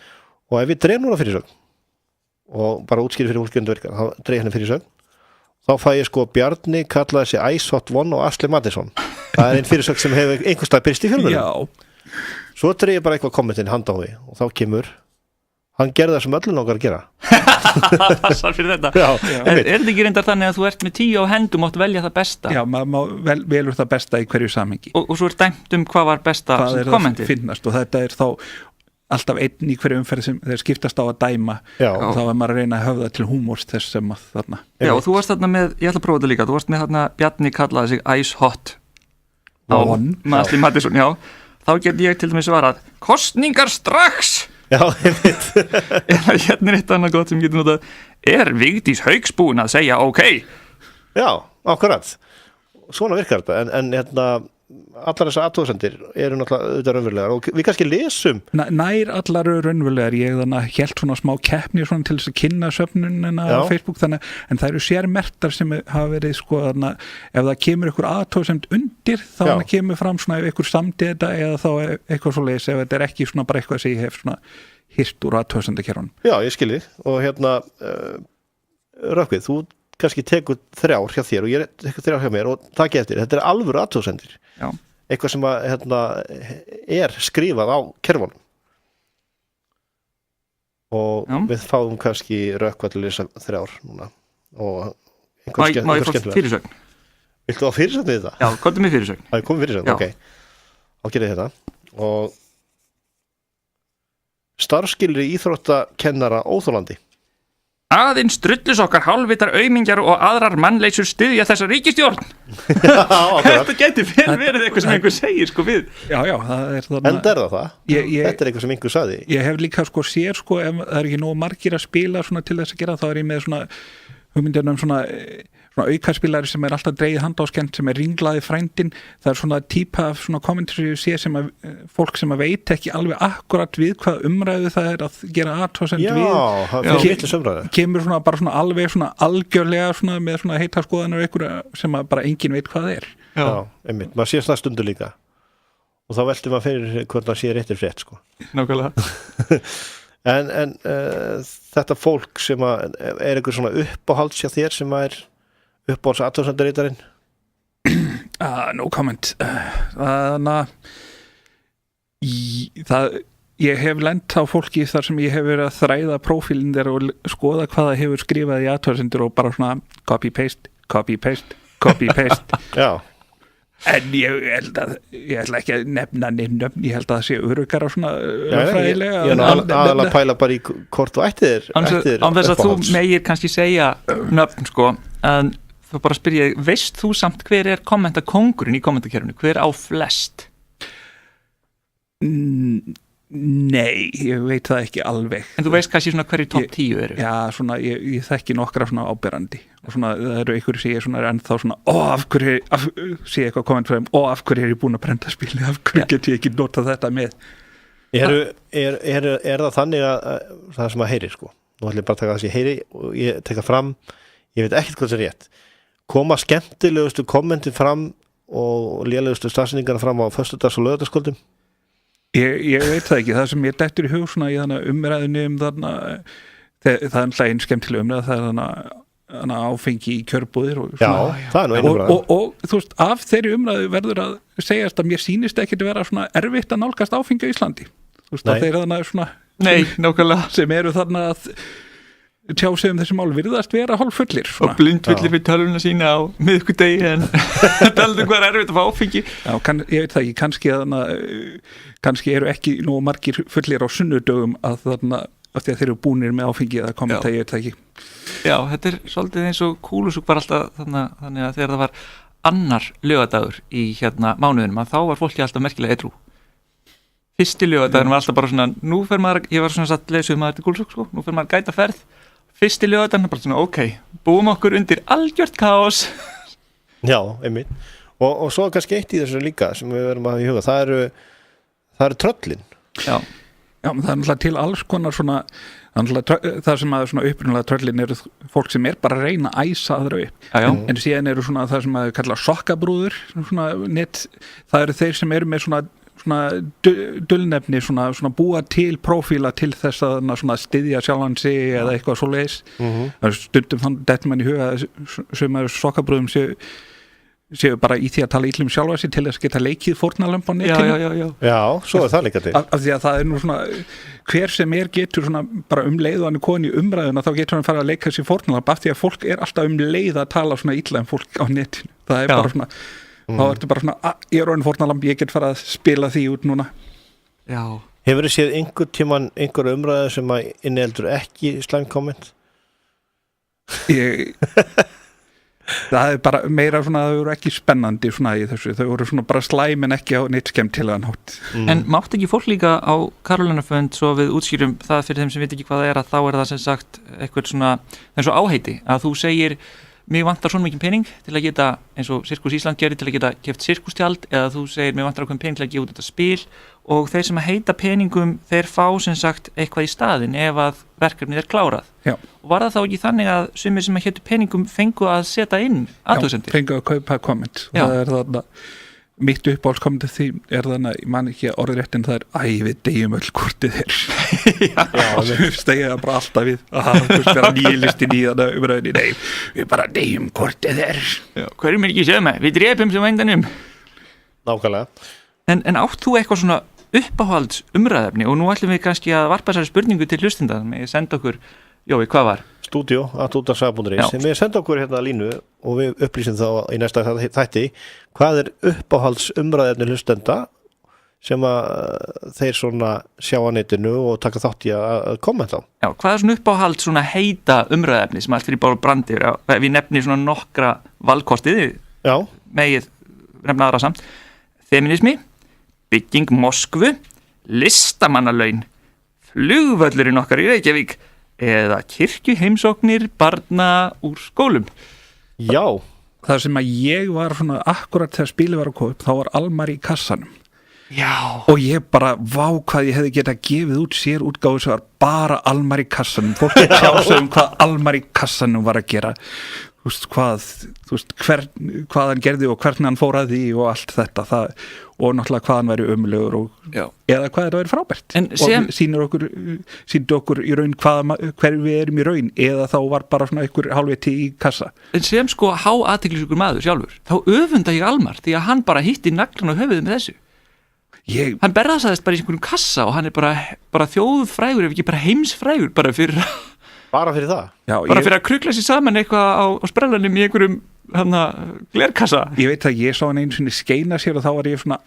Og ef við dreigum núna fyrirsögn og bara útskýri fyrir fólki virkar, þá dreig henni fyrirsögn, þá fæ ég sko Bjarni kallaði sig Ice Hot One og Asli Mattisson. Það er einn fyrirsögn sem hefur einhverstað byrst í fjölmjölum. Já. Svo dreig ég bara eitthvað kommentin handahófi og þá kemur hann gerði það sem öllum langar að gera. Passar fyrir þetta. Já, er þetta ekki reyndar þannig að þú ert með 10 á hendum átt velja það besta? Já, maður velur það besta í hverju samhengi. Og svo er dæmt hvað var besta kommentið? Það finnast og þetta er þá alltaf einn í hverju umferð sem þeir skiptast á að dæma. Já. Og þá er maður að reyna að höfða til húmors þess sem að þarna. Já, og þú varst þarna með, ég ætla að prófa þetta líka, þú varst með þarna Bjarni kallaði sig Ice Hot á Asli Mattisson, já. Þá get ég til dæmis svarað, kosningar strax! Já, einmitt. Hérna er eitt annað gott sem getur notað, er Vigdís Hauks búin að segja ok? Já, akkurat. Svona virkar þetta, en allar þessar athugasemdir eru náttúrulega auðvitað raunverulegar og við kannski lesum. Nær allar eru raunverulegar, ég hélt svona smá keppni svona til þess að kynna söfnunina á Facebook, en það eru sérmertar sem hafa verið sko, ef það kemur ykkur athugasemd undir, þá kemur fram svona ef ykkur samdi þetta eða þá eitthvað svo leis, ef þetta er ekki svona bara eitthvað sem ég hef svona hirt úr athugasemdakerfunum. Já, ég skilji, og Rökkvið, þú kannski tekur 3 hjá þér og ég tekur 3 hjá mér og takk eftir, þetta er alvöru athugasemdir. Já. Eitthvað sem er skrifað á kerfunum og við fáum kannski Rökkvað til að lesa 3 núna og Má ég fá fyrirsögn? Viltu á fyrirsögn við þetta? Já, komdu með fyrirsögn. Það er komið fyrirsögn, ok. Þá gerir þetta og starfsskilyrði íþróttakennara óþolandi. Aðeins drullusokkar, hálfvitar aumingjar og aðrar mannleysur styðja þessa ríkisstjórn. Þetta getur verið eitthvað sem einhver segir sko við. Já, það er þarna. En er það? Þetta er eitthvað sem einhver sagði. Ég hef líka sko sér sko, ef það er ekki nógu margir að spila svona til þess að gera, þá er ég með svona hugmyndir svona aukaspilari sem er alltaf dreigið handáskent sem er ringlaði frændin. Það er svona típa af svona kommentar sem að fólk sem að veit ekki alveg akkurat við hvað umræðu það er að gera athugasemd við. Já, það er vitlaus umræða. Kemur svona bara svona alveg svona algjörlega svona með svona heitaskoðanir og einhverja sem að bara enginn veit hvað er. Já, einmitt. Maður sér það stundu líka. Og þá veldur maður fyrir hvernig það sé réttir frétt sko. Nákvæmlega. En þetta fólk sem er einhver svona uppáhalds hjá þér sem er uppáhalds athugasemdarítarinn? No comment. Þannig að ég hef lent á fólki þar sem ég hef verið að þræða prófílinn þeirra og skoða hvað það hefur skrifað í athugasemdir og bara svona copy-paste Já. En ég ætla ekki að nefna nefn, ég held að það sé öruggara svona fræðilega. Ég aðalega pæla bara í hvort þú ættir án þess að þú megir kannski segja nöfn sko, en þú bara spyrja, veist þú samt hver er kommentakóngurinn í kommentakerfinu, hver á flest? Nei, ég veit það ekki alveg. En þú veist kannski svona hverju topp 10 eru? Já, svona, ég þekki nokkra svona áberandi og svona, það eru einhverju sem ég svona er ennþá svona, sé eitthvað komment frá þeim, af hverju er ég búin að brenda spili, af hverju get ég ekki notað þetta með? Er það þannig að það sem að heyri sko, nú ætlum ég bara að taka það sem ég heyri og ég teka fram, ég veit ekkert hvað sem er rétt, koma skemmtilegustu kommentin fram og lélegustu stafsendingarna fram á föstudags- og laugardagskvöldum? Ég veit það ekki, það sem ég dettur í hug svona í þannig umræðinu þarna, það er hlæginn skemmtileg umræð, það er þannig áfengi í kjörbúðir og svona, já, það er nú einu umræð og þú veist, af þeirri umræðu verður að segjast að mér sýnist ekki að vera svona erfitt að nálgast áfengi á Íslandi, þú veist, að þeir þannig svona nákvæmlega sem eru þarna að tjá sig þessi mál virðast vera hálffullir og blindfullir fyrir tölvuna sína á miðvikudegi en taldu hvað er erfitt að fá áfengi. Já, ég veit það ekki, kannski eru ekki nú margir fullir á sunnudögum að þarna, af því að þeir eru búnir með áfengi eða kommenta, ég veit það ekki. Já, þetta er svolítið eins og kúlusúk var alltaf þannig að þegar það var annar laugadagur í mánuðinum að þá var fólki alltaf merkilega edrú. Fyrsti laugadagur var alltaf bara svona, nú fer maður, ég var svona satt leysum maður til kúlusúk sko, nú fer maður gæta ferð. Fyrsti laugardagur bara svona, ok, búum okkur undir algjört kaos. Já, einmitt. Og svo kannski eitt í þessu líka sem við verðum að í huga, það eru tröllin. Já, það er náttúrulega til alls konar svona, það sem að svona upprunalega tröllin eru fólk sem er bara að reyna að æsa aðra upp. En síðan eru svona það sem að kalla sokkabrúður, svona það eru þeir sem eru með svona dulnefni, svona búa til prófíla til þess að svona styðja sjálfan sig eða eitthvað svoleiðis. Það er stundum þann dettur mann í huga sem að sokkabrúðum séu bara í því að tala illum sjálfa sig til þess að geta leikið fórnarlömb á netinu. Já, svo er það líka til. Af því að það er nú svona, hver sem getur svona bara leið og hann komin í umræðuna, þá getur hann fara að leika sér fórnarlömb af því að fólk er alltaf leið að tala svona illa fólk á netinu. Það er bara svona, þá ertu bara svona, ég er orðin fórnarlamb, ég get fara að spila því út núna. Já. Hefur þið séð einhver tíman einhver umræðu sem að inniheldur ekki slæm komment? Það er bara meira svona, þau eru ekki spennandi svona í þessu, þau eru svona bara slæm en ekki á neitt skemmtilegan hátt. En mátt ekki fólk líka á Karolínarfund svo við útskýrum það fyrir þeim sem veit ekki hvað það er, að þá er það sem sagt eitthvað svona, eins og áheiti, að þú segir mig vantar svona mikið pening til að geta, eins og Sirkus Ísland gerir, til að geta keypt sirkustjald, eða þú segir mig vantar okkur pening til að gefa út þetta spil, og þeir sem að heita peningum, þeir fá sem sagt eitthvað í staðinn ef að verkefnið er klárað. Já. Og var það þá ekki þannig að sumir sem að hétu peningum fengu að setja inn athugasemdir? Já, fengu að kaupa komment. Það er þarna, mitt uppáhaldskommentið því er þannig, ég man ekki orðrétt en það er, við deyjum öll hvort er. Já, stegið það bara alltaf við þú vera nýlistin í þannig umræðinni, nei, við bara deyjum hvort er. Hverjum er ekki sögma, við drepum sem endanum. Nákvæmlega. En átt þú eitthvað svona uppáhalds umræðefni, og nú ætlum við kannski að varpa þessari spurningu til hlustenda, með senda okkur, Jói, hvað var? Studio@útvarpssaga.is sem við senda okkur hérna línu og við upplýsum þá í næsta þætti hvað er uppáhalds umræðefni hlustenda sem að þeir svona sjá á netinu og taka þátt í að kommenta. Já, hvað er svona uppáhalds svona heita umræðefni sem allt fyrir bara brandi, við nefnir svona nokkra valkostið, megið nefna aðra samt, feminismi, bygging Moskvu, listamannalaun, flugvöllurinn okkar í Reykjavík eða kirkjuheimsóknir barna úr skólum. Já. Það sem að ég var svona akkurat þegar spilið var að koma upp, þá var Almar í kassanum. og ég bara, vá hvað ég hefði getað gefið út sér útgáfu sem var bara Almar í kassanum, fólk tjásum hvað Almar í kassanum var að gera hvað hann gerði og hvernig hann fór að því og allt þetta og náttúrulega hvað hann væri ömurlegur eða hvað þetta væri frábært og sýndi okkur í raun hver við erum í raun eða þá var bara svona einhver hálfviti í kassa. En sem sko háathyglisjúkur maður sjálfur, þá öfunda ég Almar því að hann bara hitti naglan á höfuðið með þessu. Hann berðasaðist bara í einhverjum kassa og hann er bara þjóðfrægur ef ekki bara heimsfrægur bara fyrir það? Já, fyrir að krukla sér saman eitthvað á sprellanum í einhverjum glerkassa. Ég veit að ég sá hann einu sinni skeina sér og þá var ég svona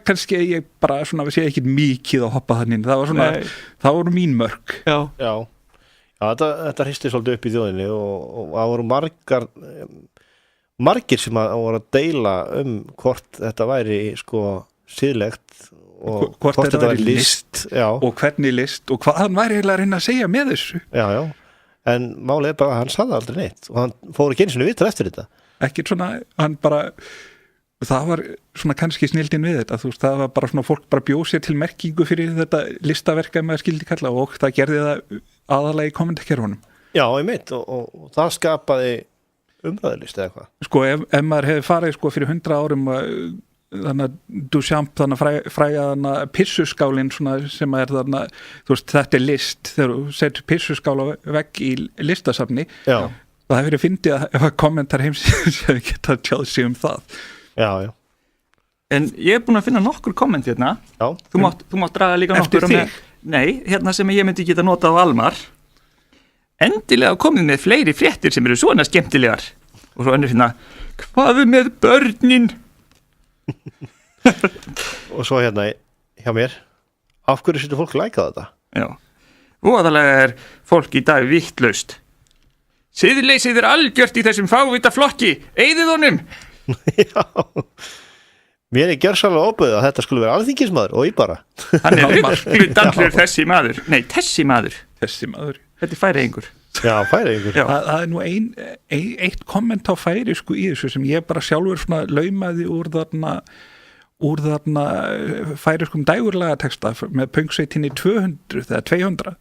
kannski ég bara svona sé ekki mikið að hoppa þannig, það var svona það voru mín mörk. Já, þetta hristi svolítið upp í þjóðinni og það voru margir sem voru að deila hvort þetta væri sko siðlegt og hvort þetta væri list og hvernig list og hvað hann væri eiginlega að reyna að segja með þessu. Já, en málið bara að hann sagði aldrei neitt og hann fór ekki einu sinni viðtal eftir þetta. Ekkert svona, hann bara það var svona kannski snildin við þetta, það var bara svona fólk bara bjóð sér til merkingu fyrir þetta listaverk ef maður skildi kalla og það gerði það aðalega í kommentarkerfunum. Já, einmitt og það skapaði umræðulist eða hvað. Sko ef maður hefði farið sko fyrir 100 árum þannig að Duchamp þannig að fræga þannig að pissuskálin svona sem er þannig að þetta er list þegar þú setur pissuskála vegg í listasafni það hefur verið fyndið að ef að kommentar heimsins hefur getað tjáð sig það. Já. En ég er búin að finna nokkur komment hérna. Þú mátt draga líka nokkur Nei, hérna sem ég myndi geta notað á Almar. Endilega komið með fleiri fréttir sem eru svona skemmtilegar. Og svo önnur hérna, hvað með börnin? Og svo hérna hjá mér, af hverju setur fólk lækað þetta? Já, voðalega er fólk í dag vittlaust. Siðleysið er algjört í þessum fávita flokki, eyðið honum. Já, mér er gjörsamlega óböðið að þetta skulle vera alþingismadur og ég bara. Hann er ruggludanlur þessi maður. Nei, þessi maður. Þetta er Færeyingur. Já, Færeyingur. Það er nú eitt komment á færeysku í þessu sem ég bara sjálfur svona laumaði úr þarna færeyskum dægurlaga texta með pöngsveitinni 200 eða 200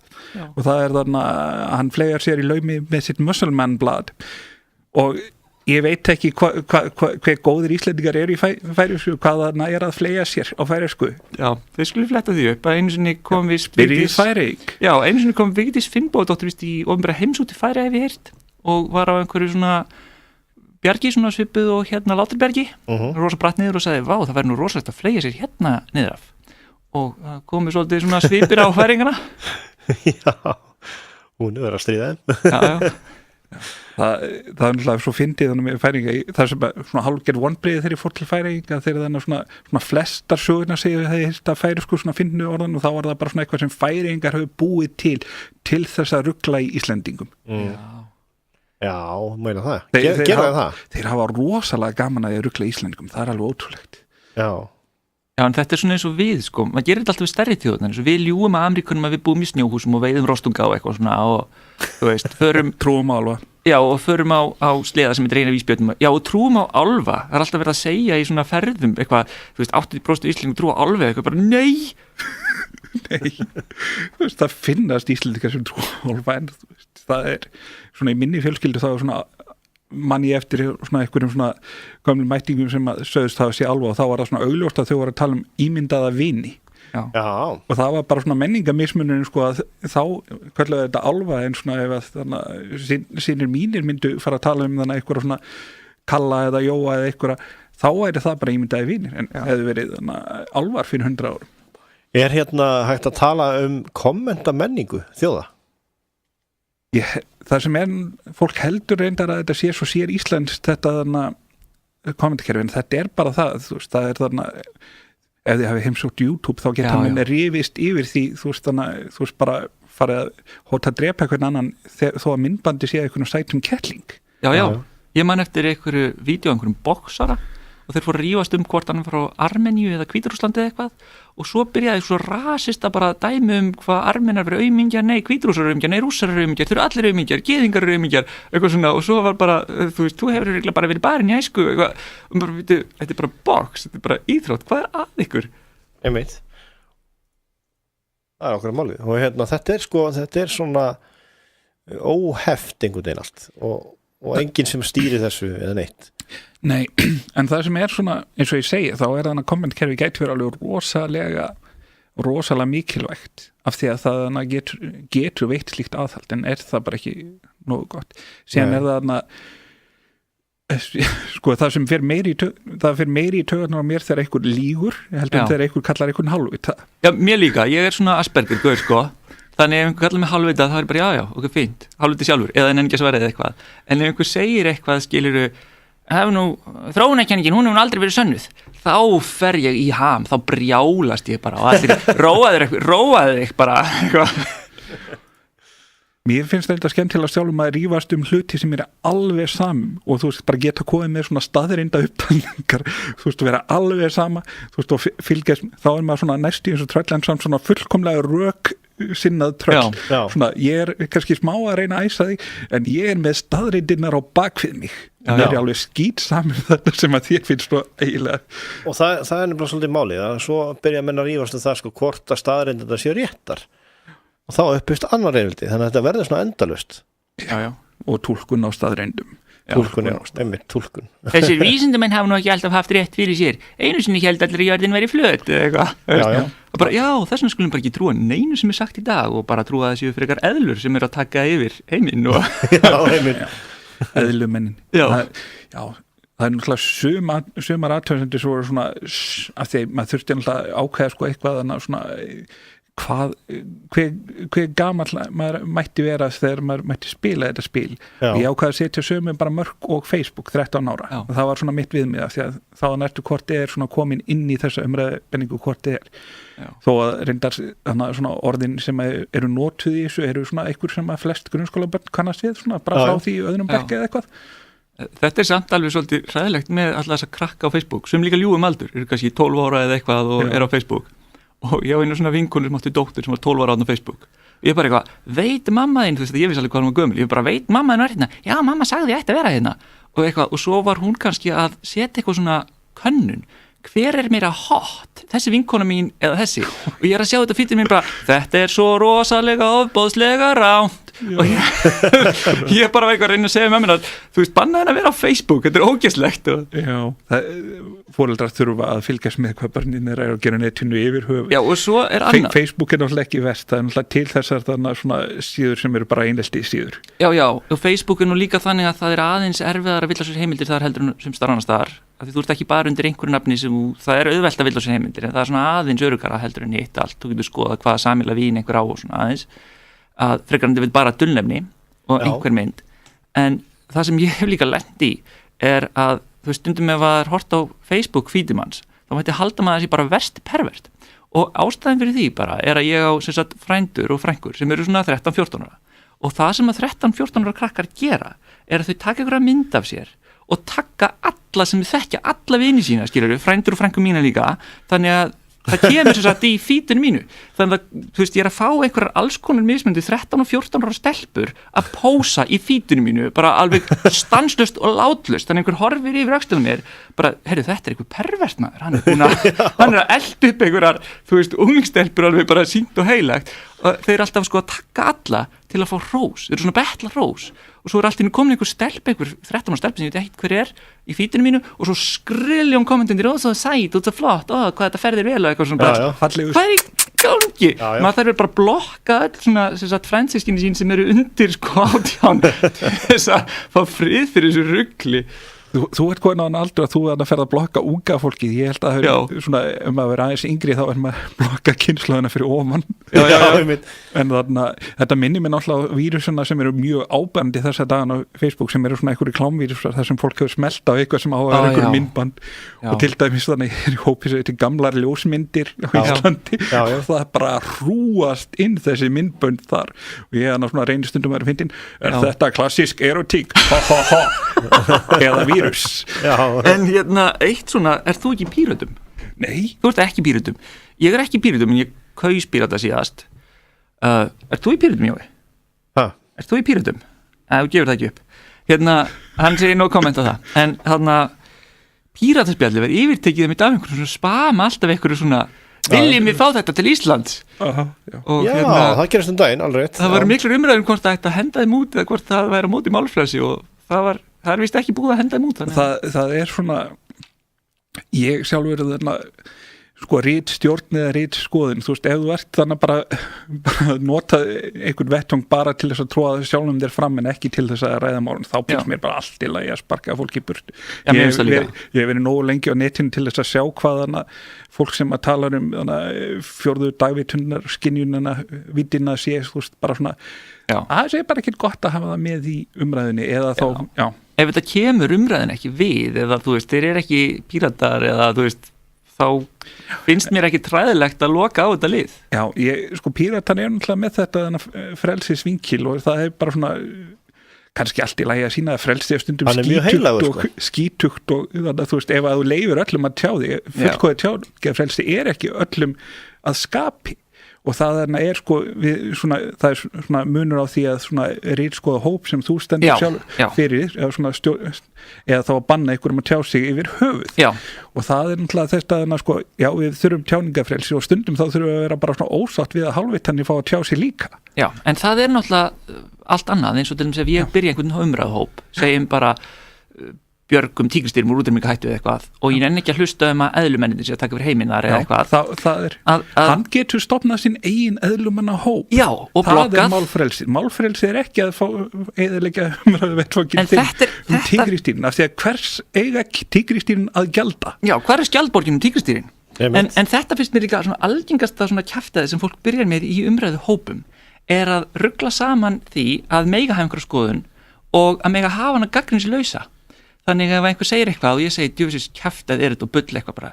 og það er þarna hann flegar sér í laumi með sitt Musselman blad og ég veit ekki hver góðir íslendingar eru í færeysku, hvað þarna er að flega sér á færeysku. Já, þau skulle fletta því upp að einu sinni kom við einu sinni kom Vigdís Finnbogadóttir í ofnbæra heimsúti Færeyja hef ég heyrt og var á einhverju svona bjargi svona svipuð og hérna Láturbergi rosa bratt niður og sagði, vá, það væri nú rosalegt að flega sér hérna niður af og það komið svolítið svona svipir á færingana. Já, hún er að stríða þeim. Já. Það er náttúrulega svo fyndið þannig með Færeyinga, það er sem svona hálfgerð vonbrigði þegar ég fór til Færeyinga þegar þannig svona flestar sögurnar segja að það færeysku svona fyndnu orðan og þá var það bara svona eitthvað sem Færeyingar hafa búið til þess að rugla í Íslendingum. Já, meina það. Gera það. Þeir hafa rosalega gaman að rugla í Íslendingum, það er alveg ótrúlegt. Já, en þetta er svona eins og við, sko, maður gerir þetta alltaf við stærri þjóðnar, eins og við ljúum að Ameríkunum að við búum í snjóhúsum og veiðum rostunga og eitthvað svona og, þú veist, trúum á álfa. Já, og förum á sleða sem er reyna vísbjörnum. Já, og trúum á álfa. Það er alltaf verið að segja í svona ferðum eitthvað, þú veist, 80% Íslendingar trúa á álfa eitthvað, bara nei. Þú veist, það finnast Íslendingar sem trúa á álfa en þú veist, það er svona í minni fjölskyldu þá svona mann ég eftir svona einhverjum svona gömlum mætingum sem sögðust það að sé álfa og þá var það svona augljóst að þau voru að tala um ímyndaða vini. Já. Og það var bara svona menningamismunurinn sko að þá kallaði þetta álfa en svona ef að þannig sínir mínir myndu fara að tala um þannig einhverja svona Kalla eða Jóa eða einhverja þá væri það bara ímyndaði vinir en hefði verið þannig álfar fyrir 100 árum. Er hérna hægt að tala um kommentamenningu þjóða? Það sem fólk heldur reyndar að þetta sé svo sér íslenskt þetta þannig kommentarkerfi en þetta er bara það, þú veist, það er þannig ef þið hafi heimsótt YouTube þá geta hann rifist yfir því þú veist bara farið að hóta að drepa einhvern annan þó að myndbandi sé einhvern sætum kettling. Já, ég man eftir einhverju vídeo einhverjum boksara og þeir fóru að rífast hvort hann frá Armeníu eða Hvítrússlandi eða eitthvað og svo byrjaði svo rasista bara að dæmi hvað Armenar verið aumingjar, nei Hvítrússar eru aumingjar, nei Rússar eru aumingjar, þeir eru allir aumingjar, Gyðingar eru aumingjar, eitthvað svona og svo var bara, þú veist, þú hefur eiginlega bara verið barinn í æsku eitthvað, og bara, þetta er bara boks, þetta er bara íþrótt, hvað er að ykkur? einmitt það okkur málið og þetta er svona óheft einhvern veginn allt og enginn sem stýrir þessu eða neitt. Nei, en það sem svona eins og ég segi, þá þannig að kommentkerfi gæti verið alveg rosalega mikilvægt af því að það getur veitt slíkt aðhald en það bara ekki nógu gott. Síðan það sko það sem fer meiri í taugarnar á mér þegar einhver lýgur heldur en þegar einhver kallar einhvern hálfvita. Já, mér líka, ég svona Asperger gaur sko. Þannig ef einhver kallar mig hálfvita þá bara já, ok, fínt, hálfviti sjálfur eða en ekki að svara eða eitthvað. En ef einhver segir eitthvað skilurðu þróunarkenningin, hún hefur aldrei verið sönnuð þá fer ég í ham, þá brjálast ég bara og allir róaður þig bara eitthvað. Mér finnst þetta skemmtilega sjálfum að rífast hluti sem alveg saman og þú veist, bara geta komið með svona staðreinda upptalningar, þú veist, vera alveg sama, þú veist, og fylgjast þá maður svona næstu eins og tröll en samt svona fullkomlega rök sinnað tröll, svona, ég kannski smá að reyna að æsa þig, en ég með staðreindirnar á bakvið mig og mér alveg skýt saman þetta sem að þér finnst svo eiginlega. Og það nefnilega svolítið málið, að svo byrja menn að rífast það sko, hvort að staðreindirnar séu réttar og þá uppist annar reyfildi, þannig að þetta verður svona endalust. Já, og túlkun á staðreindum. Túlkun. Þessir vísindamenn hafa nú ekki alltaf haft rétt fyrir sér. Einu sinni held allir að jörðin væri flöt eða eitthvað. Þessum skulum bara ekki trúa neinu sem sagt í dag og bara trúa þessi frekar eðlur sem að taka yfir heiminn og eðlumennin. Það náttúrulega sumar aðtöðsendur sem voru svona af því maður þurfti náttúrulega ákveða sko eitthvað þannig svona hver gamall maður mætti vera þegar maður mætti spila þetta spil og ég ákvaði að setja sömu bara mörk og Facebook 13 ára og það var svona mitt viðmið því að þá ertu hvort er svona komin inn í þessa umræðbenningu hvort er þó að reyndar svona orðin sem eru notuð í þessu eru svona einhver sem að flest grunnskólabörn kannast við svona bara frá því öðrum bekki eða eitthvað. Þetta samt alveg svolítið hræðilegt með alltaf þessa krakka á Facebook sem líka ljúgum aldur, eru kannski 12 ára eða eitthvað og er á Facebook og ég á einu svona vinkonur sem átti dóttur sem var 12 ára á Facebook og ég bara eitthvað, veit mamma þín, þú veist að ég vissi alveg hvað hún var gömul, ég bara veit mamma þín var hérna, já mamma sagði ég ætti að vera hérna og eitthvað, og svo var hún kannski að setja eitthvað svona könnun, hver er meira hot, þessi vinkona mín eða þessi, og ég að sjá þetta fyrir mér bara, þetta er svo rosalega ofboðslega ránt og ég bara eitthvað reyna að segja með mér að þú veist, banna henn að vera á Facebook, þetta er ógeðslegt foreldrar þurfa að fylgjast með hvað börnin eru að gera netinu yfir höfuð. Já, og svo er annað. Facebook er náttúrulega ekki verst, það er náttúrulega til þessar þannig svona síður sem eru bara einelti síður. Já, og Facebook er nú líka þannig að það er aðeins erfiðar að villa sér heimildir þar heldur sem starf annars staðar, af því þú ert ekki bara undir einhverju nafni sem það er auðvelt að villa sér heimildir, en það er svona aðeins öruggara heldur en hitt allt, þú getur skoðað hvaða sameiginlega vín einhver á og svona aðeins, að frekarandi vil bara dulnefni og einhver mynd, en það sem ég hef líka lent í er að þú veist, stundum ef að hort á Facebook feedum hans, þá mætti halda maður þessi bara verst pervert og ástæðin fyrir því bara er að ég á sem sagt frændur og frængur sem eru svona 13-14 ára og það sem að 13-14 ára krakkar gera er að þau taka einhverja mynd af sér og taka alla sem þau þekkja, alla vini sína, skilurðu, frændur og frængur mína líka, þannig að það kemur sem sagt í feedinu mínu, þannig að þú veist, ég er að fá einhverjar alls konar mismundi 13 og 14 ára stelpur að pósa í feedinu mínu, bara alveg stanslust og látlust, þannig einhver horfir yfir öxlunum mér, bara, heyrðu, þetta er einhver pervert maður, hann er að elda upp einhverjar, þú veist, unglingstelpur alveg bara sýnt og heilagt og þeir eru alltaf sko að taka alla til að fá rós, þeir eru svona betla rós og svo er alltaf komin einhver stelp, einhver 13 ára stelp sem ég veit ekki hver er í feedinu mínu og svo skriljum kommentundir, ó, svo sæt, ó, svo flott, ó, hvað þetta ferðir vel og eitthvað svona bara, hvað er í gangi? Maður þarf bara að blokka öll svona, sem sagt, fransískinni sín sem eru undir sko 18 þess að fá frið fyrir þessu rugli. Þú ert komin á hann aldrei að þú að ferða að blokka unga fólkið, ég held að svona, að vera aðeins yngri þá er maður að blokka kynslóðina fyrir ofan en þannig þetta minnir mér náttúrulega vírusuna sem eru mjög ábærandi þessa dagana á Facebook sem eru svona einhverju klámvírusar þar sem fólk hefur smelt á eitthvað sem á að vera einhverju myndband og til dæmis þannig er í hópi sér til gamlar ljósmyndir á Íslandi og það er bara að hrúast inn þessi myndbönd þar og ég er náttúrulega reynistundum að vera fyndin, er þetta klassísk erotík eða vírus. En hérna, eitt svona, er þú ekki í Pírötum? Nei. Þú ert ekki í Pírötum. Ég er ekki í Pírötum, en ég kaus Pírata síðast. Er þú í Pírötum, Jói? Er þú í Pírötum? Þú gefur það ekki upp. Hérna, hann segir no comment á það. En þarna, Pírataspjalli verið yfirtekið mitt af einhverjum svona spam alltaf einhverju svona viljum við fá þetta til Íslands og það gerast daginn, alveg rétt. Það var miklu umræðum hvort það ætti að henda þeim út eða hvort það væri á móti málfrelsi og það er vist ekki búið að henda þeim út það er svona ég sjálfur þarna sko ritstjórn eða ritskoðun þú veist, ef þú ert þannig bara nota einhvern vettvang bara til þess að tróða sjálfum þér fram en ekki til þess að ræða málun, þá finnst mér bara allt í lagi að sparka fólk í burt. Ég hef verið nógu lengi á netinu til þess að sjá hvað þannig fólk sem að tala fjórðu dagvitunnar, skynjunina vitina sé, þú veist, bara svona það sé bara ekki gott að hafa það með í umræðinni eða þá, ef þetta kemur umræðin ekki við eða þú veist, þeir eru ekki píratar eða þú veist þá finnst mér ekki træðilegt að loka á þetta lið. Já, sko píratan náttúrulega með þetta frelsisvinkil og það er bara svona kannski allt í lagi að sína að frelsi stundum skítugt og þannig að þú veist, ef að þú leifir öllum að tjá þig, fullkóðið tjáðgefrelsi er ekki öllum að skapi og það er sko svona, það er svona munur á því að svona ritskoða hóp sem þú stendur sjálf fyrir eða þá að banna ykkur að tjá sig yfir höfuð og það er náttúrulega þetta sko, við þurfum tjáningafrelsi og stundum þá þurfum við að vera bara svona ósátt við að hálfvitanni fá að tjá sig líka. Já, en það er náttúrulega allt annað eins og til þess að ég byrja einhvern umræðuhóp, segjum bara björgum tígristýrum úr útrýmingahættu eða eitthvað og ég nenni ekki að hlusta að eðlumennindir sé að taka fyrir heiminar eða eitthvað. Það er, hann getur stofnað sinn eigin eðlumannahóp. Já, og blokkað. Það er málfrelsi. Málfrelsi er ekki að fá eðalega umræðuvettfangin til tígristýrin af því að hvers eiga tígristýrin að gjalda? Já, hver er skjaldborgin tígristýrin? En þetta finnst mér líka svona algengasta svona kjaftaði sem fólk byrjar með í umræðuhópum er að rugla saman því að mega hafa einhverja skoðun og að mega hafa hana gagnrýnislausa. Þannig að ef einhver segir eitthvað og ég segi djöfisins kjaftað er þetta og bull eitthvað bara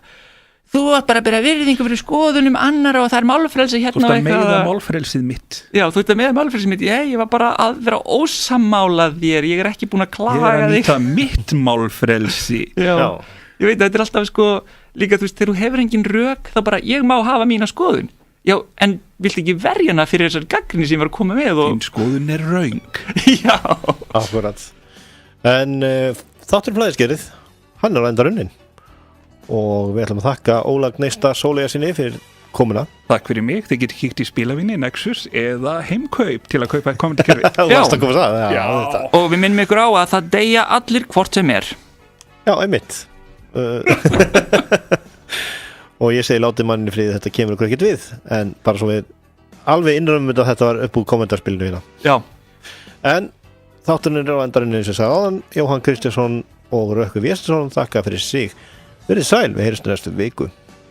þú átt bara að byrja virðingu fyrir skoðunum annara og það er málfrelsi hérna þú ert að meða málfrelsið mitt þú ert að meða málfrelsið mitt ég var bara að vera ósammála þér ég er ekki búin að klaga þig ég er að nýta mitt málfrelsi ég veit að þetta er alltaf sko líka þú veist þegar þú hefur engin rök þá bara ég má hafa mína skoðun en viltu ekki verja hana fyrir þessar gagnrýni sem ég var að koma með þín skoðun er röng akkurat en þáttur flæðiskerið, hann er á enda runnin og við ætlum að þakka Óla Gneista Sóleyjarsyni fyrir komuna. Takk fyrir mig, þið getur kíkt í spilavinni, Nexus eða heimkaup til að kaupa kommentarkerfi. Og við minnum ykkur á að það deyja allir hvort sem er. Já, einmitt. Og ég segi látið manni friði þetta kemur okkur ekkert við en bara svo við alveg innrömmum að þetta var upp úr kommentarspilinu hérna. Já. En þátturinn er á endarinn eins og sagði áðan Jóhann Kristjánsson og Rökkvi Vésteinsson þakka fyrir sig. Verið sæl, við heyrjumst næstu viku.